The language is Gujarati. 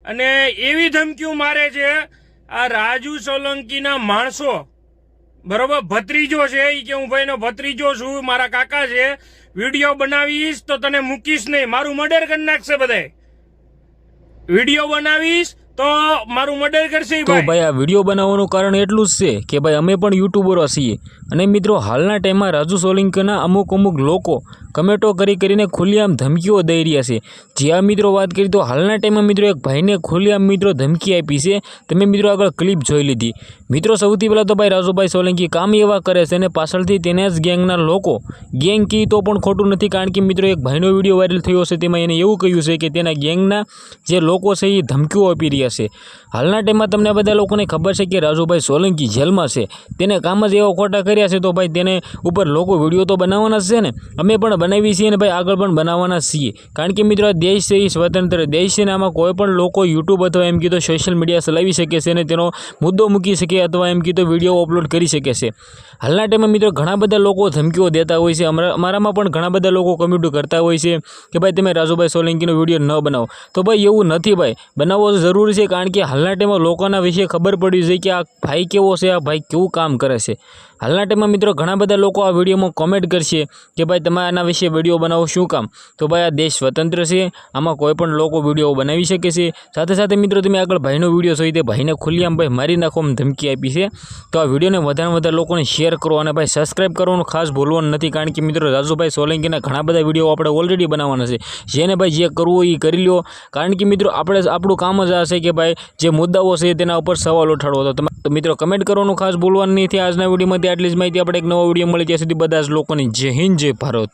અને એવી ધમકીઓ મારે છે આ રાજુ સોલંકીના માણસો, બરોબર, ભત્રીજો છે એ કે હું ભાઈનો ભત્રીજો છું, મારા કાકા છે, વિડીયો બનાવીશ તો તને મૂકીશ નહીં, મારું મર્ડર કરી નાખશે બધાય. વિડીયો બનાવીશ તો મારું મર્ડર કરશે. તો ભાઈ આ વિડીયો બનાવવાનું કારણ એટલું જ છે કે ભાઈ અમે પણ યુટ્યુબરો છીએ અને મિત્રો હાલના ટાઈમમાં રાજુ સોલંકીના અમુક લોકો કમેન્ટો કરીને ખુલ્લેઆમ ધમકીઓ દઈ રહ્યા છે. જ્યાં મિત્રો વાત કરી તો હાલના ટાઈમમાં મિત્રો એક ભાઈને ખુલ્લેઆમ મિત્રો ધમકી આપી છે. તમે મિત્રો આગળ ક્લિપ જોઈ લીધી. મિત્રો સૌથી પહેલાં તો ભાઈ રાજુભાઈ સોલંકી કામ એવા કરે છે અને પાછળથી તેને જ ગેંગના લોકો, ગેંગ કી તો પણ ખોટું નથી, કારણ કે મિત્રો એક ભાઈનો વિડીયો વાયરલ થયો છે તેમાં એને એવું કહ્યું છે કે તેના ગેંગના જે લોકો છે એ ધમકીઓ આપી રહ્યા છે. હાલના ટાઈમમાં તમને બધા લોકોને ખબર છે કે રાજુભાઈ સોલંકી જેલમાં છે, તેને કામ જ એવા ખોટા કર્યા છે, તો ભાઈ તેને ઉપર લોકો વિડીયો તો બનાવવાના જ છે ને. અમે પણ બનાવી છીએ અને ભાઈ આગળ પણ બનાવવાના છીએ, કારણ કે મિત્રો આ દેશ છે એ સ્વતંત્ર દેશ છે ને આમાં કોઈ પણ લોકો યુટ્યુબ અથવા એમ કીધું સોશિયલ મીડિયા ચલાવી શકે છે અને તેનો મુદ્દો મૂકી શકે અથવા એમ કીધું વિડીયો અપલોડ કરી શકે છે. હાલના ટાઈમમાં મિત્રો ઘણા બધા લોકો ધમકીઓ દેતા હોય છે. અમારામાં પણ ઘણા બધા લોકો કમેન્ટ કરતા હોય છે કે ભાઈ તમે રાજુભાઈ સોલંકીનો વિડીયો ન બનાવો. તો ભાઈ એવું નથી, ભાઈ બનાવવો જરૂરી છે, કારણ કે હાલના ટાઈમમાં લોકોના વિશે ખબર પડી છે કે આ ભાઈ કેવો છે, આ ભાઈ કેવું કામ કરે છે. હાલના ટાઈમમાં મિત્રો ઘણા બધા લોકો આ વિડીયોમાં કોમેન્ટ કરશે કે ભાઈ તમે આના વિશે વિડીયો બનાવો શું કામ. તો ભાઈ આ દેશ સ્વતંત્ર છે, આમાં કોઈ પણ લોકો વિડીયો બનાવી શકે છે. સાથે સાથે મિત્રો તમે આગળ ભાઈનો વિડીયો જોઈ તે ભાઈને ખુલ્લેઆમ ભાઈ મારી નાખવામાં ધમકી આપી છે. તો આ વિડીયોને વધારે લોકોને શેર કરો અને ભાઈ સબસ્ક્રાઈબ કરવાનું ખાસ ભૂલવાનું નથી, કારણ કે મિત્રો રાજુભાઈ સોલંકીના ઘણા બધા વિડીયો આપણે ઓલરેડી બનાવવાના છે. જેને ભાઈ જે કરવું એ કરી લો, કારણ કે મિત્રો આપણું કામ જ આ છે કે ભાઈ જે મુદ્દાઓ છે તેના ઉપર સવાલ ઉઠાડવો. તો મિત્રો કમેન્ટ કરવાનું ખાસ ભૂલવાનું નથી. આજના વિડીયોમાં આટલી જ માહિતી. આપણે એક નવો વિડીયો મળી ત્યાં સુધી બધા જ લોકોની જય હિન્દ જય ભારત.